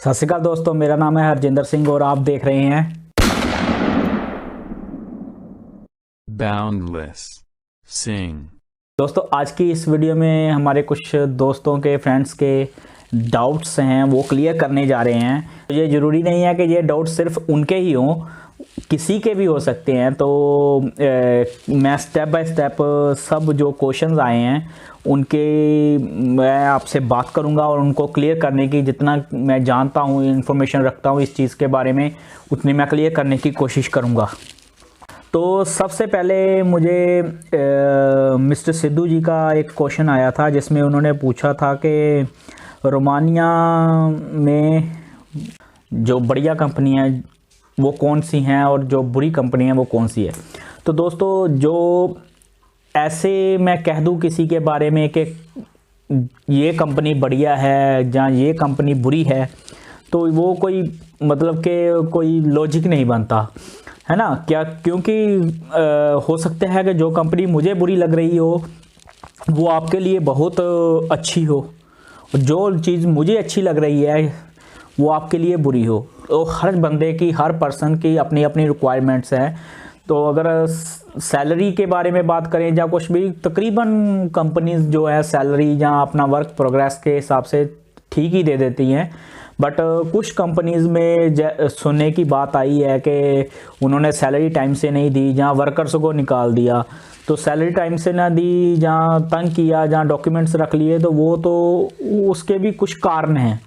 सत श्री अकाल दोस्तों, मेरा नाम है हरजिंदर सिंह और आप देख रहे हैं Boundless Sing। दोस्तों आज की इस वीडियो में हमारे कुछ दोस्तों के फ्रेंड्स के डाउट्स हैं वो क्लियर करने जा रहे हैं। तो ये ज़रूरी नहीं है कि ये डाउट सिर्फ उनके ही हों, किसी के भी हो सकते हैं। तो मैं स्टेप बाय स्टेप सब जो क्वेश्चंस आए हैं उनके मैं आपसे बात करूंगा और उनको क्लियर करने की जितना मैं जानता हूँ, इन्फॉर्मेशन रखता हूँ इस चीज़ के बारे में, उतनी मैं क्लियर करने की कोशिश करूँगा। तो सबसे पहले मुझे मिस्टर सिद्धू जी का एक क्वेश्चन आया था जिसमें उन्होंने पूछा था कि रोमानिया में जो बढ़िया कंपनी है वो कौन सी हैं और जो बुरी कंपनी है वो कौन सी है। तो दोस्तों जो ऐसे मैं कह दूं किसी के बारे में कि ये कंपनी बढ़िया है या ये कंपनी बुरी है, तो वो कोई मतलब कि कोई लॉजिक नहीं बनता है ना। क्या क्योंकि हो सकता है कि जो कंपनी मुझे बुरी लग रही हो वो आपके लिए बहुत अच्छी हो, जो चीज़ मुझे अच्छी लग रही है वो आपके लिए बुरी हो। तो हर बंदे की, हर पर्सन की अपनी अपनी रिक्वायरमेंट्स हैं। तो अगर सैलरी के बारे में बात करें या कुछ भी, तकरीबन कंपनीज जो है सैलरी या अपना वर्क प्रोग्रेस के हिसाब से ठीक ही दे देती हैं। बट कुछ कंपनीज़ में सुनने की बात आई है कि उन्होंने सैलरी टाइम से नहीं दी, जहाँ वर्कर्स को निकाल दिया। तो सैलरी टाइम से ना दी, जहाँ तंग किया, जहाँ डॉक्यूमेंट्स रख लिए, तो वो तो उसके भी कुछ कारण हैं।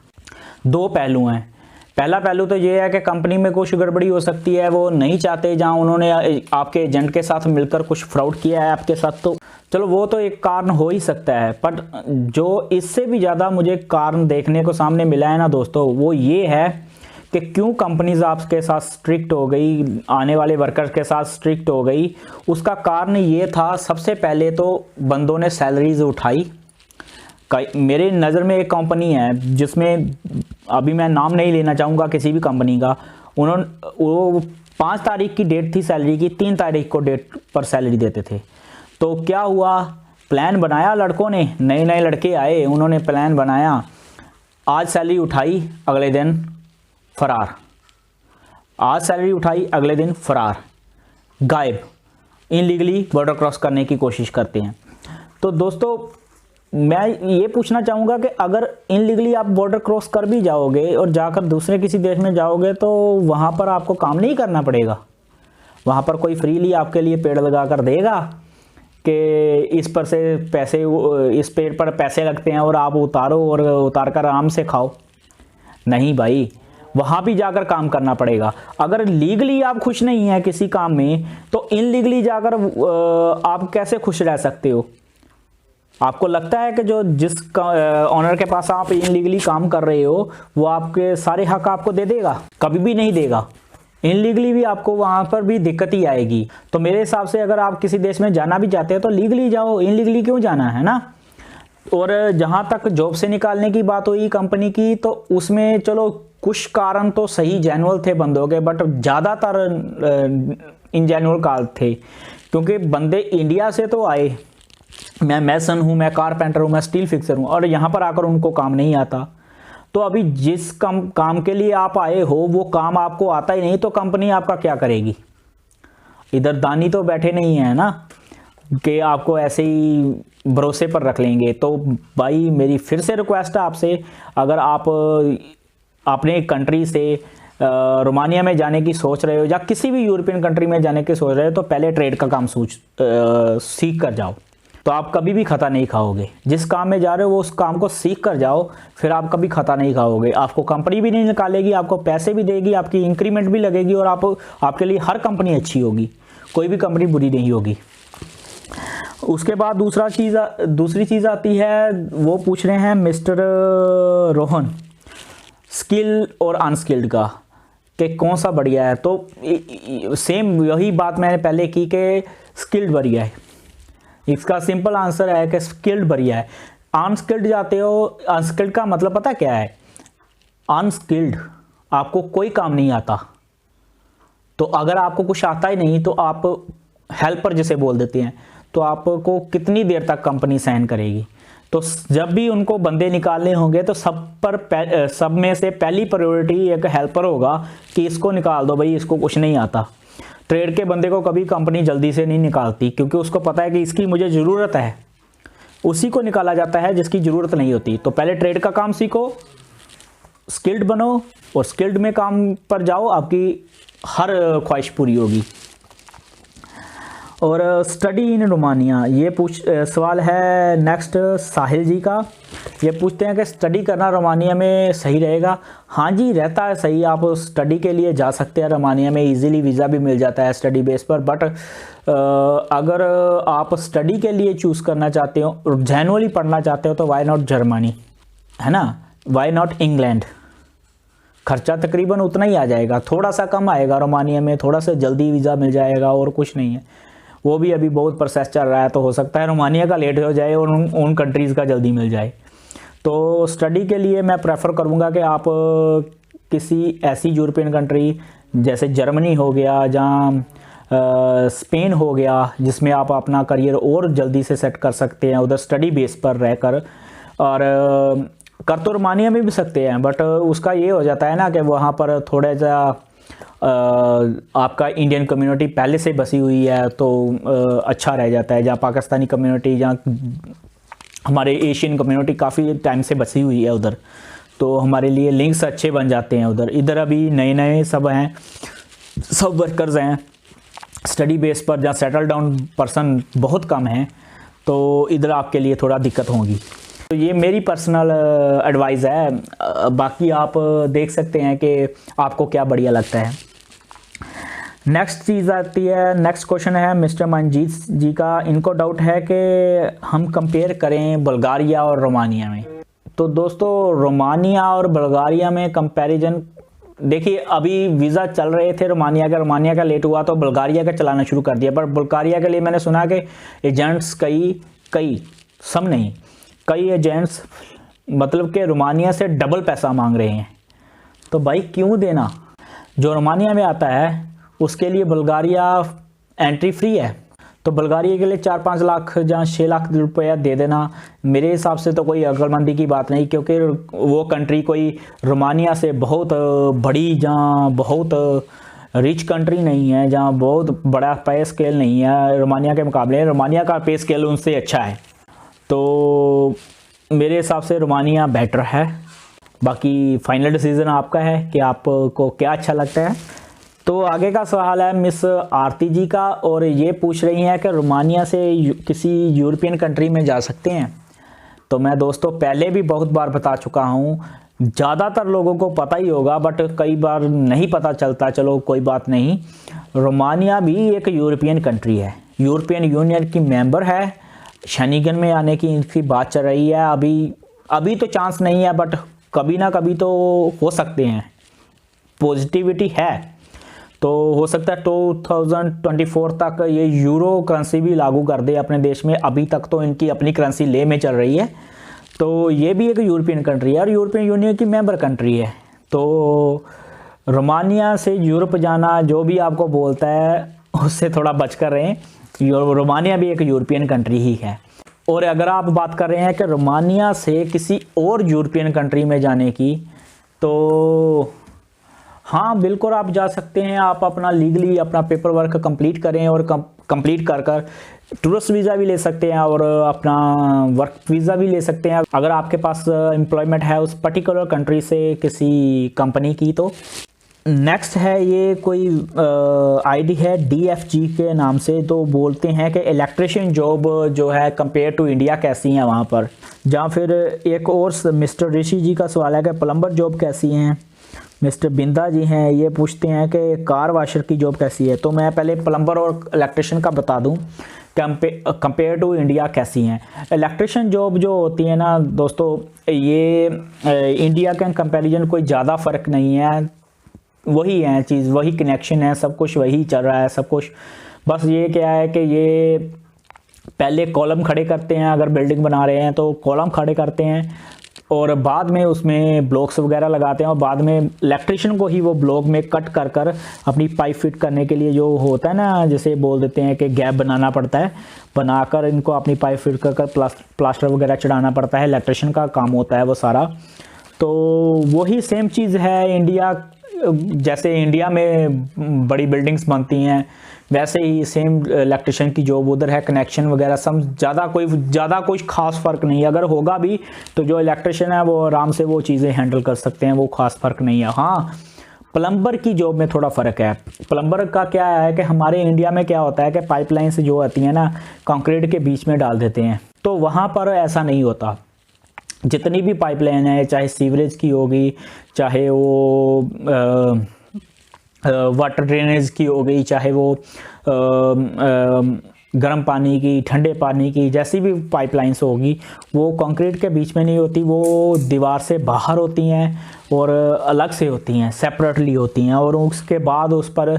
दो पहलू हैं। पहला पहलू तो ये है कि कंपनी में कुछ गड़बड़ी हो सकती है, वो नहीं चाहते, जहाँ उन्होंने आपके एजेंट के साथ मिलकर कुछ फ्रॉड किया है आपके साथ, तो चलो वो तो एक कारण हो ही सकता है। बट जो इससे भी ज़्यादा मुझे कारण देखने को सामने मिला है ना दोस्तों, वो ये है कि क्यों कंपनीज आपके साथ स्ट्रिक्ट हो गई, आने वाले वर्कर्स के साथ स्ट्रिक्ट हो गई। उसका कारण ये था, सबसे पहले तो बंदों ने सैलरीज उठाई। मेरे नज़र में एक कंपनी है जिसमें अभी मैं नाम नहीं लेना चाहूँगा किसी भी कंपनी का, वो 5 तारीख की डेट थी सैलरी की, 3 तारीख को डेट पर सैलरी देते थे। तो क्या हुआ, प्लान बनाया लड़कों ने, नए नए लड़के आए, उन्होंने प्लान बनाया, आज सैलरी उठाई, अगले दिन फरार, आज सैलरी उठाई, अगले दिन फरार, गायब, इनलीगली बॉर्डर क्रॉस करने की कोशिश करते हैं। तो दोस्तों मैं ये पूछना चाहूँगा कि अगर इनलीगली आप बॉर्डर क्रॉस कर भी जाओगे और जाकर दूसरे किसी देश में जाओगे तो वहाँ पर आपको काम नहीं करना पड़ेगा। वहाँ पर कोई फ्रीली आपके लिए पेड़ लगा कर देगा कि इस पर से पैसे, इस पेड़ पर पैसे लगते हैं और आप उतारो और उतार कर आराम से खाओ। नहीं भाई, वहाँ भी जाकर काम करना पड़ेगा। अगर लीगली आप खुश नहीं हैं किसी काम में, तो इनलीगली जाकर आप कैसे खुश रह सकते हो। आपको लगता है कि जो जिस ऑनर के पास आप इनलीगली काम कर रहे हो वो आपके सारे हक आपको दे देगा? कभी भी नहीं देगा। इनलीगली भी आपको वहाँ पर भी दिक्कत ही आएगी। तो मेरे हिसाब से अगर आप किसी देश में जाना भी चाहते हो तो लीगली जाओ, इनलीगली क्यों जाना है ना। और जहाँ तक जॉब से निकालने की बात हुई कंपनी की, तो उसमें चलो कुछ कारण तो सही जेन्युइन थे बंदों के, बट ज़्यादातर इनजेन्युइन कारण थे। क्योंकि बंदे इंडिया से तो आए, मैं मैसन हूँ, मैं कारपेंटर हूँ, मैं स्टील फिक्सर हूँ, और यहाँ पर आकर उनको काम नहीं आता। तो अभी जिस काम के लिए आप आए हो वो काम आपको आता ही नहीं, तो कंपनी आपका क्या करेगी। इधर दानी तो बैठे नहीं है ना कि आपको ऐसे ही भरोसे पर रख लेंगे। तो भाई मेरी फिर से रिक्वेस्ट है आपसे, अगर आप अपने कंट्री से रोमानिया में जाने की सोच रहे हो या किसी भी यूरोपियन कंट्री में जाने की सोच रहे हो, तो पहले ट्रेड का काम सीख कर जाओ, तो आप कभी भी खता नहीं खाओगे। जिस काम में जा रहे हो वो उस काम को सीख कर जाओ, फिर आप कभी खता नहीं खाओगे। आपको कंपनी भी नहीं निकालेगी, आपको पैसे भी देगी, आपकी इंक्रीमेंट भी लगेगी, और आपके लिए हर कंपनी अच्छी होगी, कोई भी कंपनी बुरी नहीं होगी। उसके बाद दूसरी चीज़ आती है, वो पूछ रहे हैं मिस्टर रोहन, स्किल और अनस्किल्ड का कि कौन सा बढ़िया है। तो सेम यही बात मैंने पहले की कि स्किल्ड बढ़िया है। इसका सिंपल आंसर है कि स्किल्ड बढ़िया है। अनस्किल्ड जाते हो, अनस्किल्ड का मतलब पता क्या है। अनस्किल्ड आपको कोई काम नहीं आता, तो अगर आपको कुछ आता ही नहीं तो आप हेल्पर जिसे बोल देते हैं, तो आपको कितनी देर तक कंपनी साइन करेगी। तो जब भी उनको बंदे निकालने होंगे तो सब में से पहली प्रायोरिटी एक हेल्पर होगा कि इसको निकाल दो भाई, इसको कुछ नहीं आता। ट्रेड के बंदे को कभी कंपनी जल्दी से नहीं निकालती, क्योंकि उसको पता है कि इसकी मुझे ज़रूरत है। उसी को निकाला जाता है जिसकी ज़रूरत नहीं होती। तो पहले ट्रेड का काम सीखो, स्किल्ड बनो, और स्किल्ड में काम पर जाओ, आपकी हर ख्वाहिश पूरी होगी। और स्टडी इन रोमानिया, ये सवाल है नेक्स्ट साहिल जी का। ये पूछते हैं कि स्टडी करना रोमानिया में सही रहेगा। हाँ जी, रहता है सही। आप स्टडी के लिए जा सकते हैं रोमानिया में, इजीली वीज़ा भी मिल जाता है स्टडी बेस पर। बट अगर आप स्टडी के लिए चूज़ करना चाहते हो और जेन्युइनली पढ़ना चाहते हो तो वाई नॉट जर्मनी, है ना, वाई नॉट इंग्लैंड। खर्चा तकरीबन उतना ही आ जाएगा, थोड़ा सा कम आएगा रोमानिया में, थोड़ा सा जल्दी वीज़ा मिल जाएगा और कुछ नहीं है। वो भी अभी बहुत प्रोसेस चल रहा है, तो हो सकता है रोमानिया का लेट हो जाए और उन कंट्रीज़ का जल्दी मिल जाए। तो स्टडी के लिए मैं प्रेफर करूँगा कि आप किसी ऐसी यूरोपियन कंट्री जैसे जर्मनी हो गया, जहाँ स्पेन हो गया, जिसमें आप अपना करियर और जल्दी से सेट कर सकते हैं उधर स्टडी बेस पर रहकर। और कर तो रोमानिया में भी सकते हैं, बट उसका ये हो जाता है ना कि वहाँ पर थोड़ा सा आपका इंडियन कम्युनिटी पहले से बसी हुई है, तो अच्छा रह जाता है। जहाँ पाकिस्तानी कम्युनिटी, जहाँ हमारे एशियन कम्युनिटी काफ़ी टाइम से बसी हुई है उधर, तो हमारे लिए लिंक्स अच्छे बन जाते हैं उधर। इधर अभी नए नए सब हैं, सब वर्कर्स हैं स्टडी बेस पर, जहाँ सेटल डाउन पर्सन बहुत कम हैं, तो इधर आपके लिए थोड़ा दिक्कत होगी। तो ये मेरी पर्सनल एडवाइस है, बाकी आप देख सकते हैं कि आपको क्या बढ़िया लगता है। नेक्स्ट चीज़ आती है, नेक्स्ट क्वेश्चन है मिस्टर मंजीत जी का। इनको डाउट है कि हम कंपेयर करें बुल्गारिया और रोमानिया में। तो दोस्तों, रोमानिया और बुल्गारिया में कंपैरिजन, देखिए अभी वीज़ा चल रहे थे रोमानिया का लेट हुआ तो बुल्गारिया का चलाना शुरू कर दिया। पर बुल्गारिया के लिए मैंने सुना कि एजेंट्स कई एजेंट्स मतलब कि रोमानिया से डबल पैसा मांग रहे हैं। तो भाई क्यों देना? जो रोमानिया में आता है उसके लिए बुल्गारिया एंट्री फ्री है, तो बुल्गारिया के लिए 4-5 लाख जहाँ 6 लाख रुपया दे देना मेरे हिसाब से तो कोई अक्लमंदी की बात नहीं, क्योंकि वो कंट्री कोई रोमानिया से बहुत बड़ी, जहाँ बहुत रिच कंट्री नहीं है, जहाँ बहुत बड़ा पे स्केल नहीं है रोमानिया के मुकाबले। रोमानिया का पे स्केल उनसे अच्छा है, तो मेरे हिसाब से रोमानिया बेटर है। बाकी फाइनल डिसीज़न आपका है कि आपको क्या अच्छा लगता है। तो आगे का सवाल है मिस आरती जी का, और ये पूछ रही हैं कि रोमानिया से किसी यूरोपियन कंट्री में जा सकते हैं। तो मैं दोस्तों पहले भी बहुत बार बता चुका हूँ, ज़्यादातर लोगों को पता ही होगा बट कई बार नहीं पता चलता। चलो कोई बात नहीं, रोमानिया भी एक यूरोपियन कंट्री है, यूरोपियन यूनियन की मेंबर है। शेंगन में आने की इनकी बात चल रही है। अभी तो चांस नहीं है, बट कभी ना कभी तो हो सकते हैं, पॉजिटिविटी है। तो हो सकता है 2024 तक ये यूरो करेंसी भी लागू कर दे अपने देश में। अभी तक तो इनकी अपनी करेंसी ले में चल रही है। तो ये भी एक यूरोपियन कंट्री है और यूरोपियन यूनियन की मेंबर कंट्री है। तो रोमानिया से यूरोप जाना, जो भी आपको बोलता है उससे थोड़ा बच कर रहें। रोमानिया भी एक यूरोपियन कंट्री ही है। और अगर आप बात कर रहे हैं कि रोमानिया से किसी और यूरोपियन कंट्री में जाने की, तो हाँ बिल्कुल आप जा सकते हैं। आप अपना लीगली अपना पेपर वर्क कंप्लीट करें और कंप्लीट कर टूरिस्ट वीज़ा भी ले सकते हैं और अपना वर्क वीज़ा भी ले सकते हैं, अगर आपके पास एम्प्लॉयमेंट है उस पर्टिकुलर कंट्री से किसी कंपनी की। तो नेक्स्ट है, ये कोई आईडी है DFG के नाम से। तो बोलते हैं कि इलेक्ट्रिशियन जॉब जो है कंपेयर टू इंडिया कैसी हैं वहाँ पर। जहाँ फिर एक और मिस्टर ऋषि जी का सवाल है कि प्लम्बर जॉब कैसी हैं। मिस्टर बिंदा जी हैं, ये पूछते हैं कि कार वाशर की जॉब कैसी है। तो मैं पहले प्लम्बर और इलेक्ट्रिशियन का बता दूं कंपेयर टू इंडिया कैसी हैं। इलेक्ट्रिशियन जॉब जो होती है ना दोस्तों, ये इंडिया के कंपैरिजन कोई ज़्यादा फ़र्क नहीं है, वही है चीज़, वही कनेक्शन है, सब कुछ वही चल रहा है सब कुछ। बस ये क्या है कि ये पहले कॉलम खड़े करते हैं, अगर बिल्डिंग बना रहे हैं तो कॉलम खड़े करते हैं, और बाद में उसमें ब्लॉक्स वगैरह लगाते हैं और बाद में इलेक्ट्रिशियन को ही वो ब्लॉक में कट कर कर अपनी पाइप फिट करने के लिए जो होता है ना, जैसे बोल देते हैं कि गैप बनाना पड़ता है, बनाकर इनको अपनी पाइप फिट कर कर प्लास्टर वगैरह चढ़ाना पड़ता है। इलेक्ट्रिशियन का काम होता है वो सारा। तो वही सेम चीज़ है इंडिया, जैसे इंडिया में बड़ी बिल्डिंग्स बनती हैं वैसे ही सेम इलेक्ट्रिशियन की जॉब उधर है। कनेक्शन वगैरह सब ज़्यादा कोई खास फ़र्क नहीं है। अगर होगा भी तो जो इलेक्ट्रिशियन है वो आराम से वो चीज़ें हैंडल कर सकते हैं, वो खास फ़र्क नहीं है। हाँ, प्लम्बर की जॉब में थोड़ा फ़र्क है। प्लम्बर का क्या है कि हमारे इंडिया में क्या होता है कि पाइपलाइन से जो आती है ना, कंक्रीट के बीच में डाल देते हैं, तो वहाँ पर ऐसा नहीं होता। जितनी भी पाइपलाइन है, चाहे सीवरेज की होगी, चाहे वो वाटर ड्रेनेज की हो गई, चाहे वो गर्म पानी की, ठंडे पानी की, जैसी भी पाइपलाइंस होगी वो कंक्रीट के बीच में नहीं होती, वो दीवार से बाहर होती हैं और अलग से होती हैं, सेपरेटली होती हैं। और उसके बाद उस पर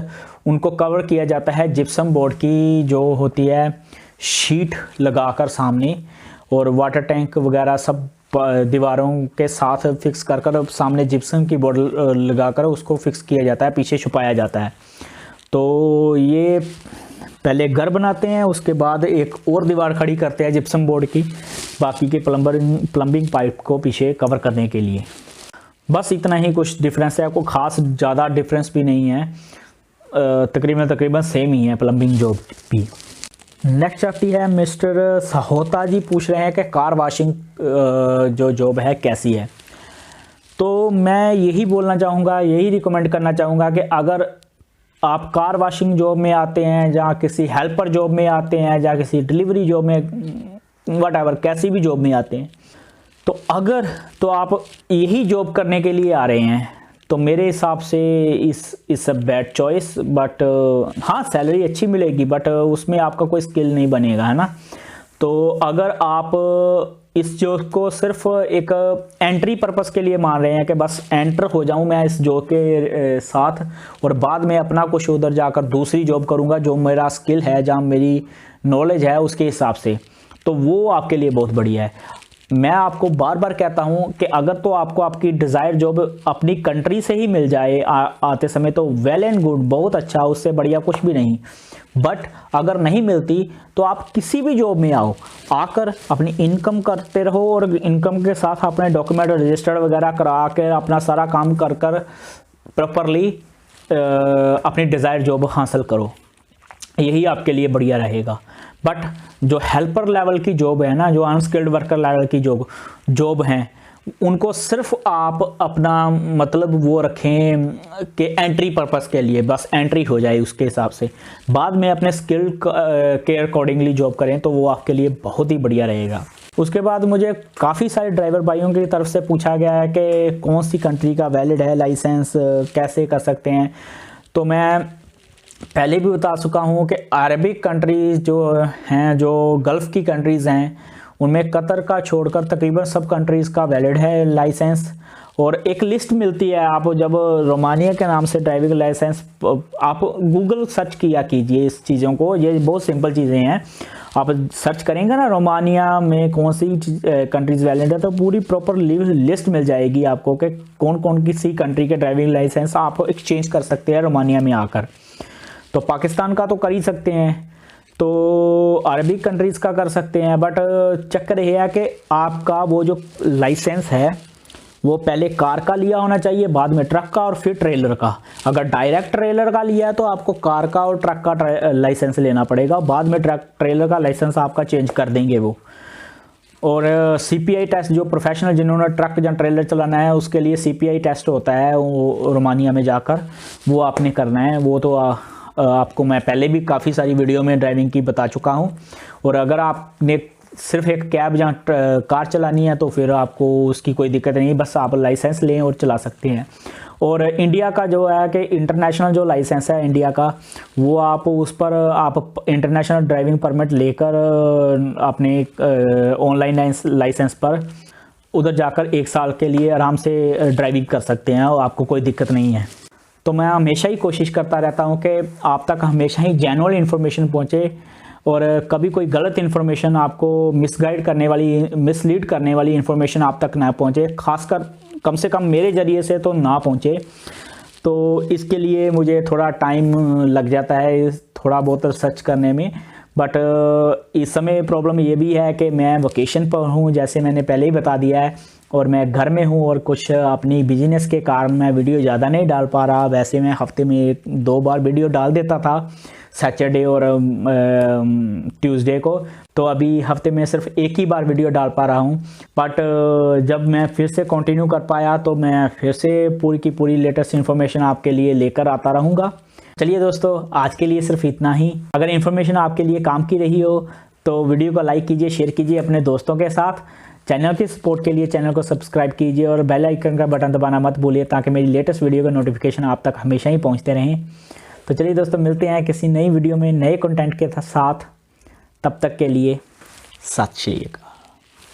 उनको कवर किया जाता है जिप्सम बोर्ड की जो होती है शीट लगाकर सामने, और वाटर टैंक वगैरह सब दीवारों के साथ फिक्स कर कर सामने जिप्सम की बोर्ड लगाकर उसको फिक्स किया जाता है, पीछे छुपाया जाता है। तो ये पहले घर बनाते हैं, उसके बाद एक और दीवार खड़ी करते हैं जिप्सम बोर्ड की, बाकी के प्लम्बिंग पाइप को पीछे कवर करने के लिए। बस इतना ही कुछ डिफरेंस है, आपको खास ज़्यादा डिफरेंस भी नहीं है, तकरीबन सेम ही है प्लम्बिंग जॉब भी। नेक्स्ट आती है मिस्टर सहोता जी, पूछ रहे हैं कि कार वॉशिंग जो जॉब है कैसी है। तो मैं यही बोलना चाहूँगा, यही रिकमेंड करना चाहूँगा कि अगर आप कार वॉशिंग जॉब में आते हैं, या किसी हेल्पर जॉब में आते हैं, या किसी डिलीवरी जॉब में, वटएवर कैसी भी जॉब में आते हैं, तो आप यही जॉब करने के लिए आ रहे हैं, तो मेरे हिसाब से इस बैड चॉइस। बट हाँ, सैलरी अच्छी मिलेगी, बट उसमें आपका कोई स्किल नहीं बनेगा, है ना। तो अगर आप इस जॉब को सिर्फ एक एंट्री पर्पस के लिए मान रहे हैं कि बस एंटर हो जाऊं मैं इस जॉब के साथ और बाद में अपना कुछ उधर जाकर दूसरी जॉब करूंगा जो मेरा स्किल है, जहाँ मेरी नॉलेज है उसके हिसाब से, तो वो आपके लिए बहुत बढ़िया है। मैं आपको बार बार कहता हूं कि अगर तो आपको आपकी डिज़ायर जॉब अपनी कंट्री से ही मिल जाए आते समय तो वेल एंड गुड, बहुत अच्छा, उससे बढ़िया कुछ भी नहीं। बट अगर नहीं मिलती तो आप किसी भी जॉब में आओ, आकर अपनी इनकम करते रहो और इनकम के साथ अपने डॉक्यूमेंट रजिस्टर्ड वगैरह करा कर अपना सारा काम कर कर प्रॉपरली अपनी डिज़ायर जॉब हासिल करो, यही आपके लिए बढ़िया रहेगा। बट जो हेल्पर लेवल की जॉब है ना, जो अनस्किल्ड वर्कर लेवल की जॉब हैं, उनको सिर्फ आप अपना मतलब वो रखें कि एंट्री पर्पस के लिए, बस एंट्री हो जाए उसके हिसाब से, बाद में अपने स्किल के अकॉर्डिंगली जॉब करें तो वो आपके लिए बहुत ही बढ़िया रहेगा। उसके बाद मुझे काफ़ी सारे ड्राइवर भाइयों की तरफ से पूछा गया है कि कौन सी कंट्री का वैलिड है लाइसेंस, कैसे कर सकते हैं। तो मैं पहले भी बता चुका हूँ कि अरबिक कंट्रीज़ जो हैं, जो गल्फ़ की कंट्रीज़ हैं, उनमें कतर का छोड़कर तकरीबन सब कंट्रीज़ का वैलिड है लाइसेंस। और एक लिस्ट मिलती है, आप जब रोमानिया के नाम से ड्राइविंग लाइसेंस, आप गूगल सर्च किया कीजिए इस चीज़ों को, ये बहुत सिंपल चीज़ें हैं। आप सर्च करेंगे ना रोमानिया में कौन सी कंट्रीज़ वैलिड है, तो पूरी प्रॉपर लिस्ट मिल जाएगी आपको कि कौन कौन किसी कंट्री के ड्राइविंग लाइसेंस आप एक्सचेंज कर सकते हैं रोमानिया में आकर। तो पाकिस्तान का तो कर ही सकते हैं, तो अरबिक कंट्रीज़ का कर सकते हैं। बट चक्कर ये है कि आपका वो जो लाइसेंस है वो पहले कार का लिया होना चाहिए, बाद में ट्रक का और फिर ट्रेलर का। अगर डायरेक्ट ट्रेलर का लिया है तो आपको कार का और ट्रक का लाइसेंस लेना पड़ेगा, बाद में ट्रेलर का लाइसेंस आपका चेंज कर देंगे वो। और CPI टेस्ट, जो प्रोफेशनल जिन्होंने ट्रक या ट्रेलर चलाना है उसके लिए CPI टेस्ट होता है वो रोमानिया में जाकर, वो आपने करना है। वो तो आपको मैं पहले भी काफ़ी सारी वीडियो में ड्राइविंग की बता चुका हूँ। और अगर आपने सिर्फ एक कैब या कार चलानी है तो फिर आपको उसकी कोई दिक्कत नहीं, बस आप लाइसेंस लें और चला सकते हैं। और इंडिया का जो है कि इंटरनेशनल जो लाइसेंस है इंडिया का, वो आप उस पर आप इंटरनेशनल ड्राइविंग परमिट लेकर अपने ऑनलाइन लाइसेंस पर उधर जाकर 1 साल के लिए आराम से ड्राइविंग कर सकते हैं और आपको कोई दिक्कत नहीं है। तो मैं हमेशा ही कोशिश करता रहता हूँ कि आप तक हमेशा ही जेन्युइन इन्फॉर्मेशन पहुँचे और कभी कोई गलत इन्फॉर्मेशन आपको मिसलीड करने वाली इन्फॉर्मेशन आप तक ना पहुंचे, खासकर कम से कम मेरे ज़रिए से तो ना पहुंचे। तो इसके लिए मुझे थोड़ा टाइम लग जाता है थोड़ा बहुत सर्च करने में। बट इस समय प्रॉब्लम ये भी है कि मैं वोकेशन पर हूँ, जैसे मैंने पहले ही बता दिया है, और मैं घर में हूँ और कुछ अपनी बिजनेस के कारण मैं वीडियो ज़्यादा नहीं डाल पा रहा। वैसे मैं हफ्ते में 2 बार वीडियो डाल देता था, सैटरडे और ट्यूसडे को। तो अभी हफ्ते में सिर्फ एक ही बार वीडियो डाल पा रहा हूँ। बट जब मैं फिर से कंटिन्यू कर पाया तो मैं फिर से पूरी की पूरी लेटेस्ट इन्फॉर्मेशन आपके लिए लेकर आता रहूँगा। चलिए दोस्तों, आज के लिए सिर्फ इतना ही। अगर इन्फॉर्मेशन आपके लिए काम की रही हो तो वीडियो को लाइक कीजिए, शेयर कीजिए अपने दोस्तों के साथ। चैनल की सपोर्ट के लिए चैनल को सब्सक्राइब कीजिए और बेल आइकन का बटन दबाना मत भूलिए, ताकि मेरी लेटेस्ट वीडियो का नोटिफिकेशन आप तक हमेशा ही पहुंचते रहें। तो चलिए दोस्तों, मिलते हैं किसी नई वीडियो में नए कंटेंट के साथ। तब तक के लिए सत श्री अकाल।